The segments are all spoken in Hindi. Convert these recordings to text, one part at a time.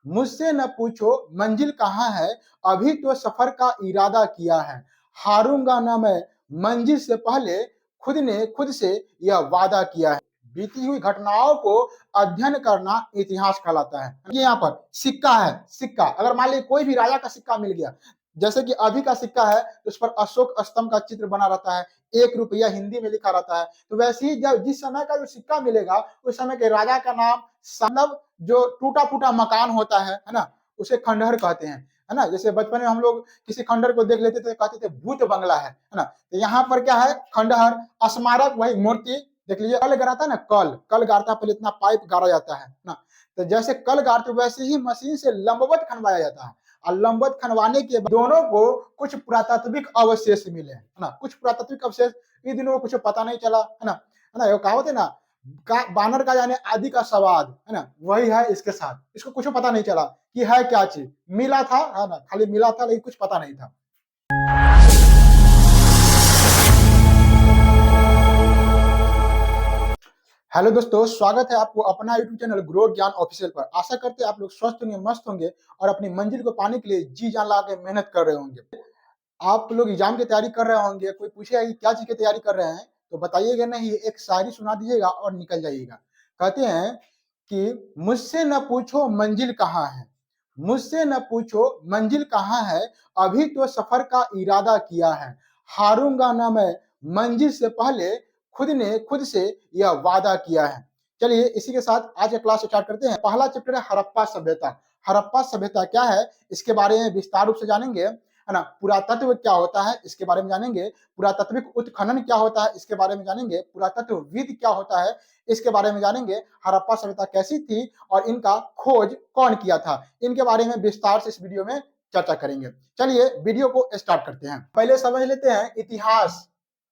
मुझसे न पूछो मंजिल कहाँ है, अभी तो सफर का इरादा किया है। हारूंगा न मैं मंजिल से पहले, खुद ने खुद से यह वादा किया है। बीती हुई घटनाओं को अध्ययन करना इतिहास कहलाता है। ये यहाँ पर सिक्का है। सिक्का अगर मान लीजिए कोई भी राजा का सिक्का मिल गया, जैसे कि अभी का सिक्का है तो उस पर अशोक स्तंभ का चित्र बना रहता है, 1 रुपया हिंदी में लिखा रहता है। तो वैसे ही जब जिस समय का जो सिक्का मिलेगा उस समय के राजा का नाम, मतलब जो टूटा फूटा मकान होता है ना, उसे खंडहर कहते हैं, है ना। जैसे बचपन में हम लोग किसी खंडहर को देख लेते थे, कहते थे भूत बंगला है ना। तो यहाँ पर क्या है, खंडहर, स्मारक वही मूर्ति। देख लीजिए कल गाड़ता है ना, कल गाड़ता है, पहले इतना पाइप गाड़ा जाता है ना। तो जैसे कल गाड़ते वैसे ही मशीन से लंबवत खनवाया जाता है, और लंबवत खनवाने के बाद दोनों को कुछ पुरातात्विक अवशेष मिले है ना। कुछ पुरातात्विक अवशेष इन दिनों कुछ पता नहीं चला है ना। ये कहावत है ना, बानर का जाने आदि का स्वाद, है ना, वही है इसके साथ। इसको कुछ पता नहीं चला कि है क्या चीज, मिला था है ना, खाली मिला था लेकिन कुछ पता नहीं था। हेलो दोस्तों, स्वागत है आपको अपना यूट्यूब चैनल ग्रो ज्ञान ऑफिशियल पर। आशा करते हैं आप लोग स्वस्थ होंगे, मस्त होंगे और अपनी मंजिल को पाने के लिए जी जान लगा के मेहनत कर रहे होंगे। आप लोग एग्जाम की तैयारी कर रहे होंगे, कोई पूछेगा कि क्या चीज की तैयारी कर रहे हैं, तो बताइएगा नहीं, एक शायरी सुना दीजिएगा और निकल जाइएगा। कहते हैं कि मुझसे न पूछो मंजिल कहाँ है, मुझसे न पूछो मंजिल कहाँ है, अभी तो सफर का इरादा किया है। हारूंगा न मैं मंजिल से पहले, खुद ने खुद से यह वादा किया है। चलिए इसी के साथ आज का क्लास स्टार्ट करते हैं। पहला चैप्टर है हड़प्पा सभ्यता। हड़प्पा सभ्यता क्या है इसके बारे में विस्तार रूप से जानेंगे, है ना। पुरातत्व क्या होता है इसके बारे में जानेंगे, पुरातात्विक उत्खनन क्या होता है इसके बारे में जानेंगे, पुरातत्वविद क्या होता है इसके बारे में जानेंगे, हड़प्पा सभ्यता कैसी थी और इनका खोज कौन किया था, इनके बारे में विस्तार से इस वीडियो में चर्चा करेंगे। चलिए वीडियो को स्टार्ट करते हैं। पहले समझ लेते हैं इतिहास।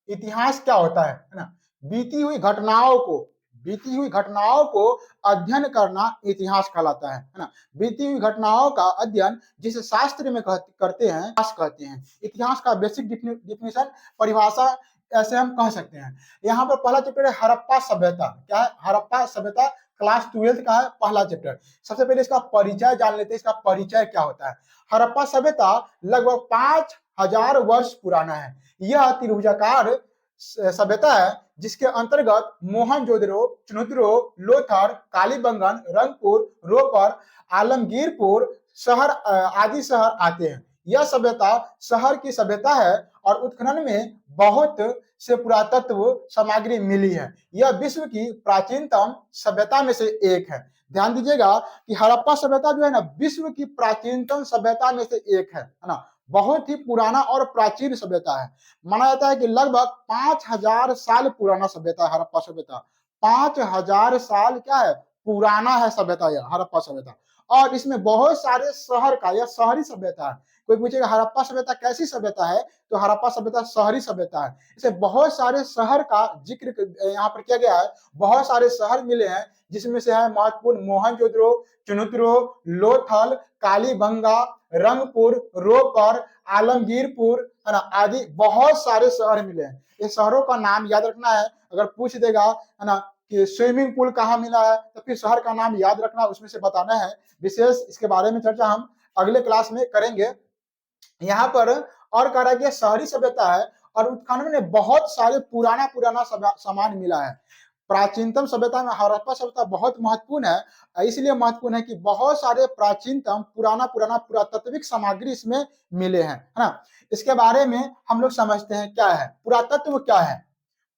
इतिहास क्या होता है ना। बीती हुई घटनाओं को, बीती हुई घटनाओं को अध्ययन करना इतिहास कहलाता है ना। बीती हुई घटनाओं का अध्ययन जिसे शास्त्र में करते हैं इतिहास कहते हैं। इतिहास का बेसिक डिफिनेशन, परिभाषा ऐसे हम कह सकते हैं। यहाँ पर पहला चैप्टर है हड़प्पा सभ्यता। क्या है हड़प्पा सभ्यता, क्लास 12th का है पहला चैप्टर। सबसे पहले इसका परिचय जान लेते हैं, इसका परिचय क्या होता है। हड़प्पा सभ्यता लगभग 5000 वर्ष पुराना है। यह त्रिभुजाकार सभ्यता है जिसके अंतर्गत मोहनजोदड़ो, चुनद्रो, लोथर, कालीबंगन, रंगपुर, रोपर, आलमगीरपुर शहर आदि शहर आते हैं। यह सभ्यता शहर की सभ्यता है और उत्खनन में बहुत से पुरातत्व सामग्री मिली है। यह विश्व की प्राचीनतम सभ्यता में से एक है। ध्यान दीजिएगा कि हड़प्पा सभ्यता जो है ना, विश्व की प्राचीनतम सभ्यता में से एक है ना। बहुत ही पुराना और प्राचीन सभ्यता है। माना जाता है कि लगभग 5000 साल पुराना सभ्यता है हड़प्पा सभ्यता। 5000 साल क्या है, पुराना है सभ्यता यह हड़प्पा सभ्यता। और इसमें बहुत सारे शहर का, यह शहरी सभ्यता है। कोई पूछेगा हड़प्पा सभ्यता कैसी सभ्यता है, तो हड़प्पा सभ्यता शहरी सभ्यता है। इसे बहुत सारे शहर का जिक्र यहाँ पर किया गया है। बहुत सारे शहर मिले हैं जिसमें से है महत्वपूर्ण मोहनजोदड़ो, चुनद्रो, लोथल, कालीबंगा, रंगपुर, रोपर, आलमगीरपुर, है ना, आदि बहुत सारे शहर मिले हैं। ये शहरों का नाम याद रखना है। अगर पूछ देगा है ना कि स्विमिंग पूल कहाँ मिला है, तो फिर शहर का नाम याद रखना, उसमें से बताना है। विशेष इसके बारे में चर्चा हम अगले क्लास में करेंगे। यहाँ पर और कह रहा है कि शहरी सभ्यता है और उत्खनन में बहुत सारे पुराना पुराना सामान मिला है। प्राचीनतम सभ्यता में हड़प्पा सभ्यता बहुत महत्वपूर्ण है। इसलिए महत्वपूर्ण है कि बहुत सारे प्राचीनतम पुराना पुराना पुरातात्विक सामग्री इसमें मिले हैं, है ना। इसके बारे में हम लोग समझते हैं क्या है पुरातत्व, क्या है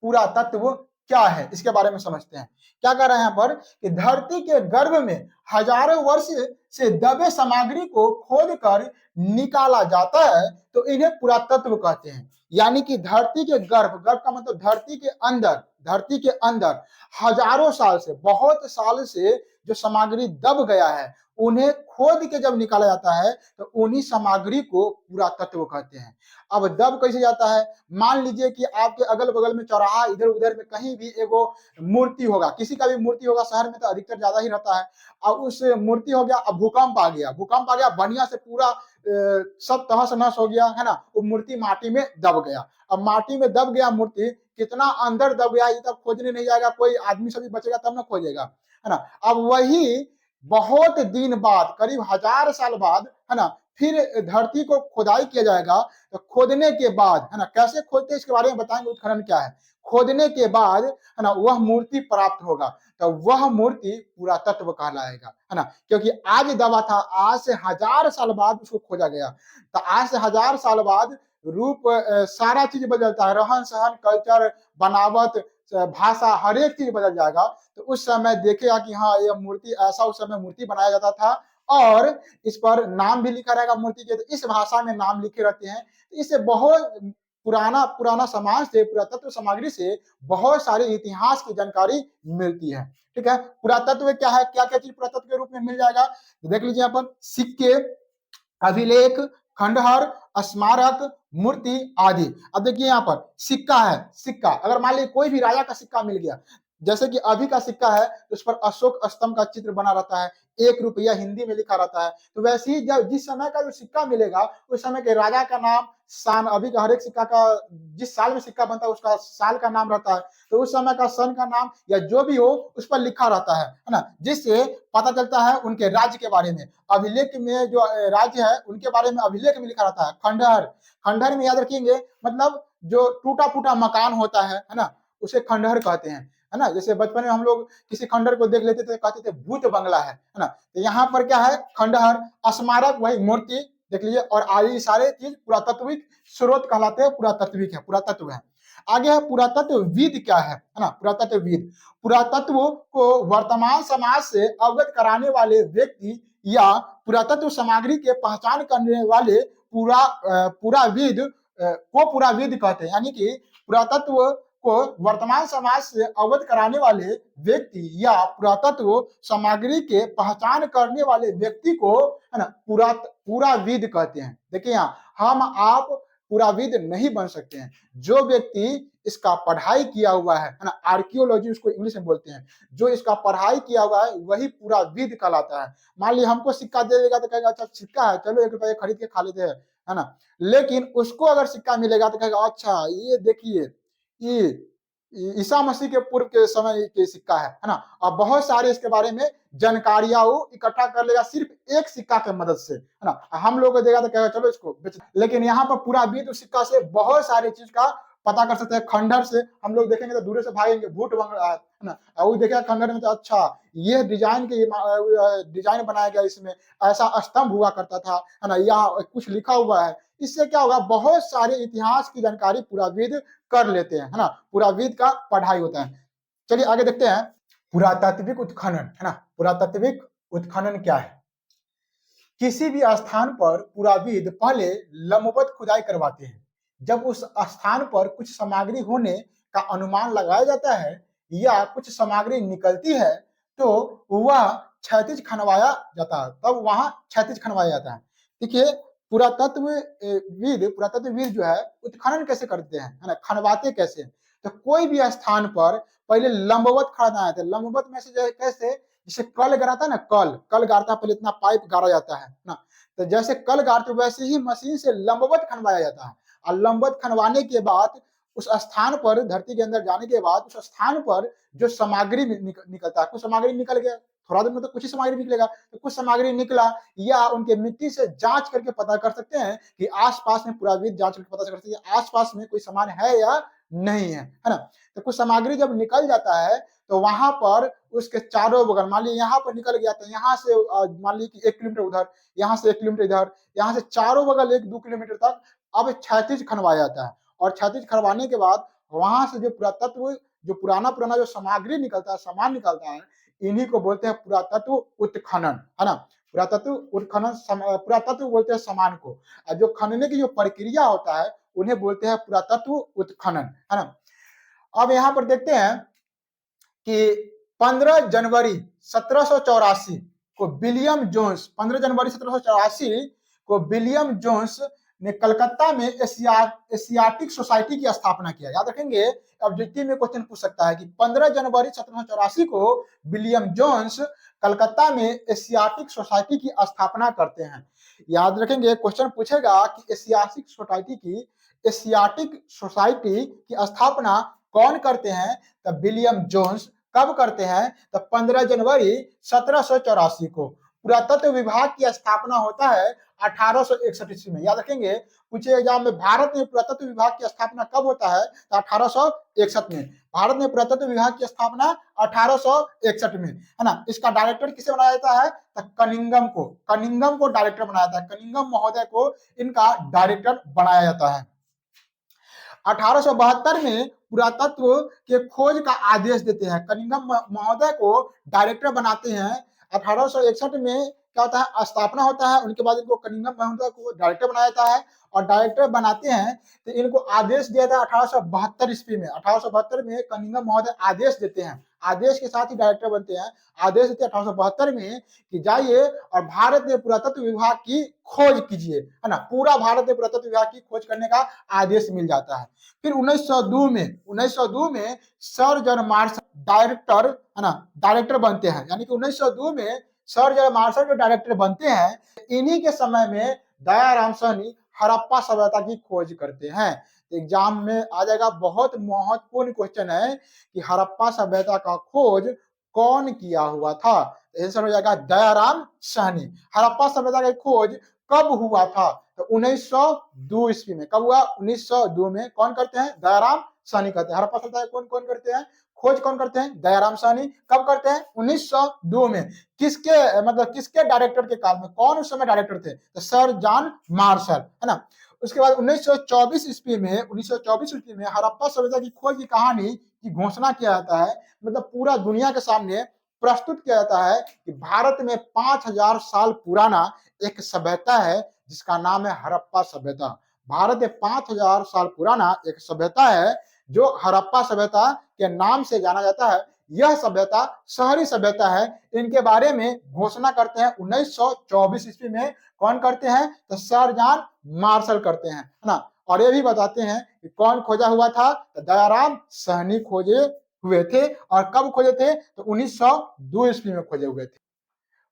पुरातत्व, क्या है इसके बारे में समझते हैं। क्या कह रहे हैं यहाँ पर कि धरती के गर्भ में हजारों वर्ष से दबे सामग्री को खोद कर निकाला जाता है तो इन्हें पुरातत्व कहते हैं। यानी कि धरती के गर्भ, गर्भ का मतलब धरती के अंदर, धरती के अंदर हजारों साल से, बहुत साल से जो सामग्री दब गया है उन्हें खोद के जब निकाला जाता है तो उन्हीं सामग्री को पुरातत्व कहते हैं। अब दब कैसे जाता है, मान लीजिए कि आपके अगल बगल में चौराहा, इधर उधर में कहीं भी एगो मूर्ति होगा, किसी का भी मूर्ति होगा, शहर में तो अधिकतर ज्यादा ही रहता है। अब उस मूर्ति हो गया, अब भूकंप आ गया, भूकंप आ गया, बढ़िया से पूरा सब तहस नहस हो गया, है ना। वो मूर्ति माटी में दब गया। अब माटी में दब गया मूर्ति, कितना अंदर दब गया ये तब खोजने नहीं जाएगा, कोई आदमी सभी बचेगा तब ना खोजेगा, है ना। अब वही बहुत दिन बाद, करीब 1000 साल बाद, है ना, फिर धरती को खुदाई किया जाएगा। तो खोदने के बाद, है ना, कैसे खोदते हैं इसके बारे में बताएंगे, उत्खनन क्या है। खोदने के बाद, है ना, वह मूर्ति प्राप्त होगा, तो वह मूर्ति पुरातत्व कहलाएगा, है ना, क्योंकि आज दबा था, आज से 1000 साल बाद उसको खोजा गया। तो आज से 1000 साल बाद रूप, सारा चीज बदलता है, रहन सहन, कल्चर, बनावट, भाषा, हर एक चीज बदल जाएगा। तो उस समय देखेगा कि हाँ, यह मूर्ति ऐसा उस समय मूर्ति बनाया जाता था, और इस पर नाम भी लिखा रहेगा मूर्ति के, तो इस भाषा में नाम लिखे रहते हैं। तो इससे बहुत पुराना पुराना समाज से, पुरातत्व सामग्री से बहुत सारे इतिहास की जानकारी मिलती है। ठीक है, पुरातत्व क्या है, क्या क्या चीज पुरातत्व के रूप में मिल जाएगा, तो देख लीजिए यहाँ पर सिक्के, अभिलेख, खंडहर, स्मारक, मूर्ति आदि। अब देखिए यहाँ पर सिक्का है, सिक्का अगर मान लीजिए कोई भी राजा का सिक्का मिल गया, जैसे कि अभी का सिक्का है, तो उस पर अशोक स्तंभ का चित्र बना रहता है, 1 रुपया हिंदी में लिखा रहता है। तो वैसे ही जब जिस समय का जो सिक्का मिलेगा, उस समय के राजा का नाम, सान, अभी का हर एक सिक्का का जिस साल में सिक्का बनता है उसका साल का नाम रहता है, तो उस समय का सन का नाम या जो भी हो उस पर लिखा रहता है ना, जिससे पता चलता है उनके राज्य के बारे में। अभिलेख में जो राज्य है उनके बारे में अभिलेख में लिखा रहता है। खंडहर, खंडहर में याद रखेंगे, मतलब जो टूटा फूटा मकान होता है ना, उसे खंडहर कहते हैं, है ना। जैसे बचपन में हम लोग किसी खंडहर को देख लेते थे, कहते थे भूत बंगला है ना। तो यहाँ पर क्या है, खंडहर, स्मारक वही मूर्ति देख लीजिए, और आदि सारे चीज पुरातात्विक स्रोत कहलाते हैं, पुरातात्विक है, पुरातत्व है। आगे है पुरातत्वविद क्या है ना, पुरातत्वविद, पुरातत्व को वर्तमान समाज से अवगत कराने वाले व्यक्ति या पुरातत्व सामग्री के पहचान करने वाले पुराविद को पुराविद कहते हैं। यानी कि पुरातत्व को वर्तमान समाज से अवगत कराने वाले व्यक्ति या पुरातत्व सामग्री के पहचान करने वाले व्यक्ति को, है ना, पुराविद कहते हैं। देखिए यहाँ, हम आप पुराविद नहीं बन सकते हैं। जो व्यक्ति इसका पढ़ाई किया हुआ है ना, आर्कियोलॉजी उसको इंग्लिश में बोलते हैं, जो इसका पढ़ाई किया हुआ है वही पुराविद कहलाता है। मान लीजिए हमको सिक्का दे देगा तो कहेगा अच्छा सिक्का है, चलो 1 रुपया खरीद के खा लेते हैं, है ना। लेकिन उसको अगर सिक्का मिलेगा तो कहेगा अच्छा ये देखिए, ये ईसा मसीह के पूर्व के समय के सिक्का है ना। अब बहुत सारे इसके बारे में जानकारियां वो इकट्ठा कर लेगा सिर्फ एक सिक्का के मदद से, है ना। हम लोग को देगा तो कहेगा चलो इसको बेच, लेकिन यहाँ पर पूरा बीत उस सिक्का से बहुत सारी चीज का पता कर सकते हैं। खंडहर से हम लोग देखेंगे तो दूर से भागेंगे, भूत बंग रहा है ना, और वो देखेगा खंडहर में तो अच्छा ये डिजाइन के डिजाइन बनाया गया, इसमें ऐसा स्तंभ हुआ करता था, है ना, यहाँ कुछ लिखा हुआ है। इससे क्या होगा, बहुत सारे इतिहास की जानकारी पुराविद कर लेते हैं, है ना। पुराविद का पढ़ाई होता है। चलिए आगे देखते हैं, पुरातात्विक उत्खनन, है ना। पुरातात्विक उत्खनन क्या है, किसी भी स्थान पर पुराविद पहले लंबवत खुदाई करवाते हैं। जब उस स्थान पर कुछ सामग्री होने का अनुमान लगाया जाता है या कुछ सामग्री निकलती है, तो वह क्षैतिज खनवाया जाता है, तब वहां क्षैतिज खनवाया जाता है। देखिए, पुरातत्वविद जो है उत्खनन कैसे करते हैं, है ना, खनवाते कैसे। तो कोई भी स्थान पर पहले लंबवत खनना है, लंबवत में से कैसे, जैसे कल गाड़ता है ना, कल गाड़ता है, पहले इतना पाइप गाड़ा जाता है ना। तो जैसे कल गाड़ते वैसे ही मशीन से लंबवत खनवाया जाता है, और लंबवत खनवाने के बाद उस स्थान पर, धरती के अंदर जाने के बाद उस स्थान पर जो सामग्री निकलता है, कुछ सामग्री निकल गया, थोड़ा दिन में तो कुछ ही सामग्री निकलेगा, तो कुछ सामग्री निकला, या उनके मिट्टी से जांच करके पता कर सकते हैं कि आसपास में, पुराविद जांच करके पता कर सकते हैं आसपास में कोई सामान है या नहीं है ना। तो कुछ सामग्री जब निकल जाता है तो वहां पर उसके चारों बगल, मान लीजिए यहाँ पर निकल गया, तो यहाँ से मान लीजिए कि 1 किलोमीटर उधर, यहाँ से 1 किलोमीटर इधर, यहाँ से चारों बगल 1-2 किलोमीटर तक अब क्षैतिज खनवाया जाता है। और क्षैतिज खनवाने के बाद वहां से जो पुरातत्व, जो पुराना पुराना जो सामग्री निकलता है, सामान निकलता है, इन्हीं को बोलते हैं पुरातत्व उत्खनन, है ना। पुरातत्व उत्खनन, पुरातत्व बोलते हैं सामान को, और जो खनने की जो प्रक्रिया होता है उन्हें बोलते हैं पुरातत्व उत्खनन, है ना। अब यहाँ पर देखते हैं कि 15 जनवरी 1784 को विलियम जोन्स, 15 जनवरी 1784 को विलियम जोन्स ने कलकत्ता में एशियाटिक सोसाइटी की स्थापना किया। याद रखेंगे, ऑब्जेक्टिव में क्वेश्चन पूछ सकता है कि 15 जनवरी 1784 को विलियम जोन्स कलकत्ता में एशियाटिक सोसाइटी की स्थापना करते हैं। याद रखेंगे, क्वेश्चन पूछेगा कि एशियाटिक सोसाइटी की स्थापना कौन करते हैं, तब विलियम जोन्स कब करते हैं? तो 15 जनवरी 1784 को। पुरातत्व विभाग की स्थापना होता है 1861 ईस्वी में। याद रखेंगे, पूछे एग्जाम में भारत में पुरातत्व विभाग की स्थापना कब होता है? तो 1861 में। भारत में पुरातत्व विभाग की स्थापना 1861 में, है ना। इसका डायरेक्टर किसे बनाया जाता है? तो कनिंगम को डायरेक्टर बनाया जाता है। कनिंगम महोदय को इनका डायरेक्टर बनाया जाता है। 1872 में पुरातत्व के खोज का आदेश देते हैं। कनिंगम महोदय को डायरेक्टर बनाते हैं। 1861 में क्या होता है? स्थापना होता है। उनके बाद इनको कनिंगम महोदय को डायरेक्टर बनाया जाता है और डायरेक्टर बनाते हैं तो इनको आदेश दिया था 1872 ईस्वी में। 1872 में कनिंगम महोदय आदेश देते हैं, आदेश के साथ ही डायरेक्टर बनते हैं। आदेश देते हैं 1872 में कि जाइए और भारत में पुरातत्व विभाग की खोज कीजिए, है ना। पूरा भारत में पुरातत्व विभाग की खोज करने का आदेश मिल जाता है। फिर 1902 में सर जॉन मार्शल डायरेक्टर, है ना, डायरेक्टर बनते हैं। यानी कि 1902 में सर जॉन मार्शल जो डायरेक्टर बनते हैं, इन्हीं के समय में दयाराम साहनी हड़प्पा सभ्यता की खोज करते हैं। एग्जाम में आ जाएगा, बहुत महत्वपूर्ण क्वेश्चन है कि हड़प्पा सभ्यता का खोज कौन किया हुआ था? आंसर हो जाएगा दयाराम साहनी। हड़प्पा सभ्यता की खोज कब हुआ था? तो 1902 ईस्वी में। कब हुआ? 1902 में। कौन करते हैं? दयाराम साहनी करते हैं। हड़प्पा सभ्यता कौन कौन करते हैं? खोज कौन करते हैं? दयाराम साहनी। कब करते हैं? 1902 में। किसके मतलब किसके डायरेक्टर के काल में? कौन उस समय डायरेक्टर थे? तो सर जॉन मार्शल, है ना। उसके बाद 1924 ईस्वी में हड़प्पा सभ्यता की खोज की कहानी की घोषणा किया जाता है। मतलब पूरा दुनिया के सामने प्रस्तुत किया जाता है कि भारत में 5000 साल पुराना एक सभ्यता है जिसका नाम है हड़प्पा सभ्यता। भारत में 5000 साल पुराना एक सभ्यता है जो हड़प्पा सभ्यता के नाम से जाना जाता है। यह सभ्यता शहरी सभ्यता है। इनके बारे में घोषणा करते हैं 1924 ईस्वी में। कौन करते हैं? तो सर जॉन मार्शल करते हैं, है ना। और ये भी बताते हैं कि कौन खोजा हुआ था? तो दयाराम साहनी खोजे हुए थे। और कब खोजे थे? तो 1902 ईस्वी में खोजे हुए थे।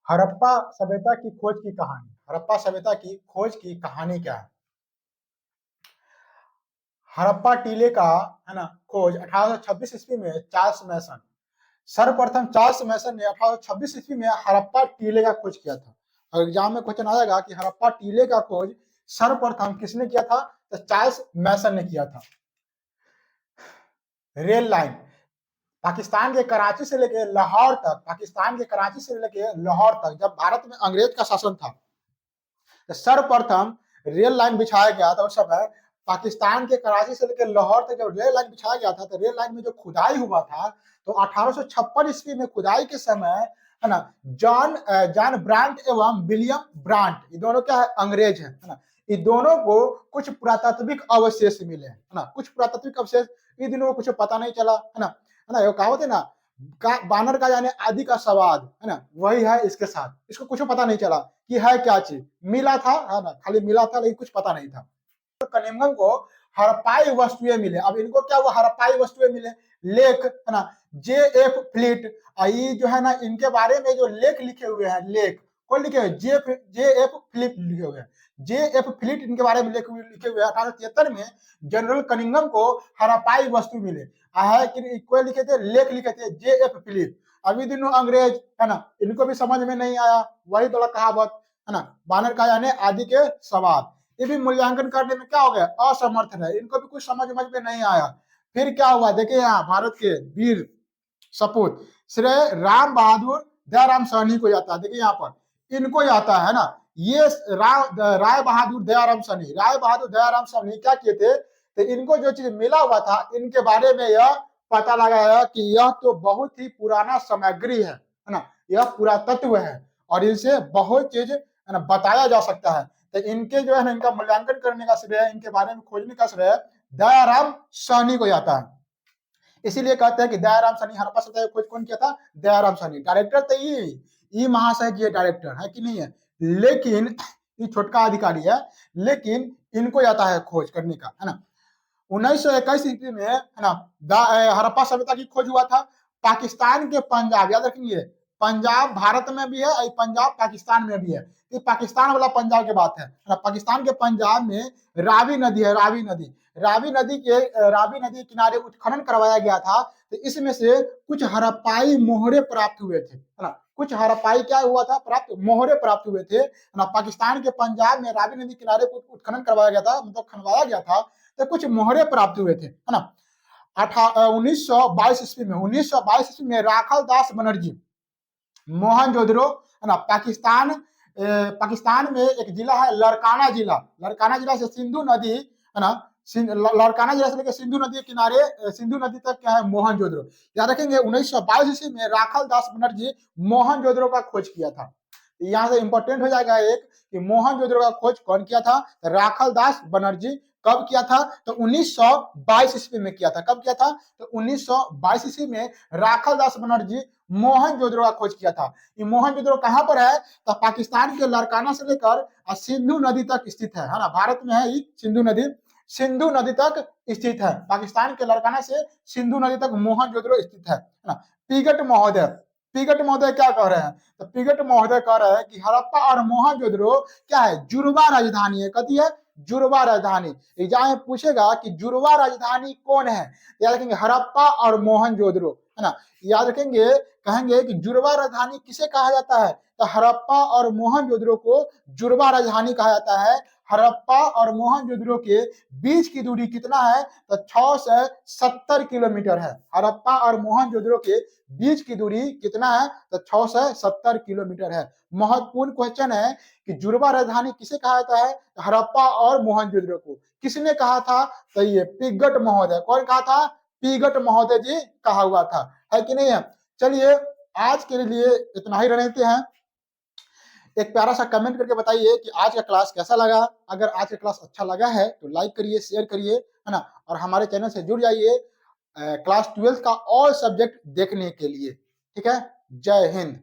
हड़प्पा सभ्यता की खोज की कहानी। हड़प्पा सभ्यता की खोज की कहानी क्या है? हड़प्पा टीले का, है ना, खोज 1826 ईस्वी में चार्ल्स मैसन, सर्वप्रथम चार्ल्स मैसन ने 1826 ईस्वी में हड़प्पा टीले का खोज किया था। और एग्जाम में क्वेश्चन आएगा कि हड़प्पा टीले का खोज सर्वप्रथम किसने किया था? तो चार्ल्स मैसन ने किया था। रेल लाइन पाकिस्तान के कराची से लेकर लाहौर तक, जब भारत में अंग्रेज का शासन था तो सर्वप्रथम रेल लाइन बिछाया गया था। उस समय पाकिस्तान के कराची से लेकर लाहौर तक जब रेल लाइन बिछाया गया था तो रेल लाइन में जो खुदाई हुआ था तो 1856 ईस्वी में खुदाई के समय, है ना, जॉन ब्रांट एवं विलियम ब्रांट, ये दोनों क्या है? अंग्रेज है ना। ये दोनों को कुछ पुरातात्विक अवशेष मिले हैं, है ना। कुछ पुरातात्विक अवशेष इन दिनों को कुछ पता नहीं चला, है ना। ये कहावत है ना, बानर का जाने आदि का स्वाद, है ना, वही है इसके साथ। इसको कुछ पता नहीं चला कि है क्या चीज। मिला था, है ना, खाली मिला था लेकिन कुछ पता नहीं था। तो कनिंगम को हड़प्पाई वस्तुएं मिले। अब इनको क्या हुआ? हड़प्पाई वस्तुएं मिले, लेख, है ना, J.F. फ्लीट, ये जो है ना, इनके बारे में जो लेख लिखे हुए हैं, लेख कौन लिखे हुए? J.F. फ्लीट लिखे हुए हैं। J.F. फ्लीट इनके बारे में लिखे हुए 1873 में जनरल कनिंगम को हड़प्पाई वस्तु मिले है कि कोई लिखे थे? लेख लिखे थे J.F. फ्लीट। अभी दिनों अंग्रेज, है ना, इनको भी समझ में नहीं आया। वही थोड़ा कहावत, है ना, बानर का जाने आदि के स्वाद। ये भी मूल्यांकन करने में क्या हो गया? असमर्थ है। इनको भी कुछ समझ में नहीं आया। फिर क्या हुआ? देखिए यहाँ भारत के वीर सपूत श्रेय राम बहादुर दयाराम साहनी को जाता है। देखिए यहाँ पर इनको जाता है ना। ये राय बहादुर दयाराम साहनी क्या किए थे? तो इनको जो चीज मिला हुआ था इनके बारे में यह पता लगाया कि यह तो बहुत ही पुराना सामग्री है ना, यह पुरातत्व है और इनसे बहुत चीज, है ना, बताया जा सकता है। तो इनके जो है ना, इनका मूल्यांकन करने का श्रेय, इनके बारे में खोजने का श्रेय दयाराम साहनी को जाता है। इसीलिए कहते हैं कि दयाराम साहनी, हड़प्पा सभ्यता की खोज कौन किया था? दयाराम साहनी। डायरेक्टर तो ये महाशय जी डायरेक्टर है कि नहीं है, लेकिन ये छोटका अधिकारी है, लेकिन इनको जाता है खोज करने का, है ना। 1921 ईस्वी में, है ना, हड़प्पा सभ्यता की खोज हुआ था। पाकिस्तान के पंजाब, याद रखेंगे, पंजाब भारत में भी है और पंजाब पाकिस्तान में भी है। ये पाकिस्तान वाला पंजाब की बात है ना। पाकिस्तान के पंजाब में रावी नदी है, रावी नदी। रावी नदी के किनारे उत्खनन करवाया गया था, तो इसमें से कुछ हड़प्पाई मोहरे प्राप्त हुए थे, है ना। कुछ हड़प्पाई क्या हुआ था, प्राप्त मोहरे प्राप्त हुए थे, है ना। पाकिस्तान के पंजाब में रावी नदी किनारे को उत्खनन करवाया गया था, मतलब खनवाया गया था, तो कुछ मोहरे प्राप्त हुए थे, है ना। 1922 ईस्वी में, 1922 ईस्वी में राखल दास बनर्जी मोहनजोदड़ो, है ना, पाकिस्तान में एक जिला है लड़काना जिला। लड़काना जिला से सिंधु नदी, है ना, लड़काना जिला से लेकर सिंधु नदी के किनारे, सिंधु नदी तक क्या है, मोहनजोदड़ो। याद रखेंगे 1922 ईस्वी में राखल दास बनर्जी मोहनजोदड़ो का खोज किया था। यहाँ से इंपॉर्टेंट हो जाएगा एक कि मोहनजोदड़ो का खोज कौन किया था, राखल दास बनर्जी। कब किया था, तो 1922 ईस्वी में किया था। कब किया था, तो 1922 ईस्वी में राखल दास बनर्जी मोहनजोदड़ो का खोज किया था। ये मोहनजोदड़ो कहां पर है, तो पाकिस्तान के लड़काना से लेकर सिंधु नदी तक स्थित है ना। भारत में है ये सिंधु नदी तक स्थित है। पाकिस्तान के लड़काना से सिंधु नदी तक मोहनजोदड़ो स्थित है ना। पिगट महोदय क्या कह रहे हैं, तो पिगट महोदय कह रहे हैं कि हड़प्पा और मोहनजोदड़ो क्या है, जुड़वा राजधानी है। कथी है, जुड़वा राजधानी। एग्जाम में पूछेगा कि जुड़वा राजधानी कौन है, याद रखेंगे हड़प्पा और मोहनजोदड़ो, है ना। याद रखेंगे, कहेंगे कि जुड़वा राजधानी किसे कहा जाता है, तो हड़प्पा और मोहनजोदड़ो को जुड़वा राजधानी कहा जाता है। हड़प्पा और मोहनजोदड़ो के बीच की दूरी कितना है, तो 6 से 70 किलोमीटर है। हड़प्पा और मोहनजोदड़ो के बीच की दूरी कितना है, तो 6 से 70 किलोमीटर है। महत्वपूर्ण क्वेश्चन है कि जुड़वा राजधानी किसे कहा जाता है, हड़प्पा और मोहनजोदड़ो को। किसने कहा था, तो ये पिगट महोदय। कौन कहा था, पिगट महोदय जी कहा हुआ था, है कि नहीं है। चलिए आज के लिए इतना ही रहते हैं। एक प्यारा सा कमेंट करके बताइए कि आज का क्लास कैसा लगा। अगर आज का क्लास अच्छा लगा है तो लाइक करिए, शेयर करिए, है ना। और हमारे चैनल से जुड़ जाइए क्लास 12 का ऑल सब्जेक्ट देखने के लिए। ठीक है, जय हिंद।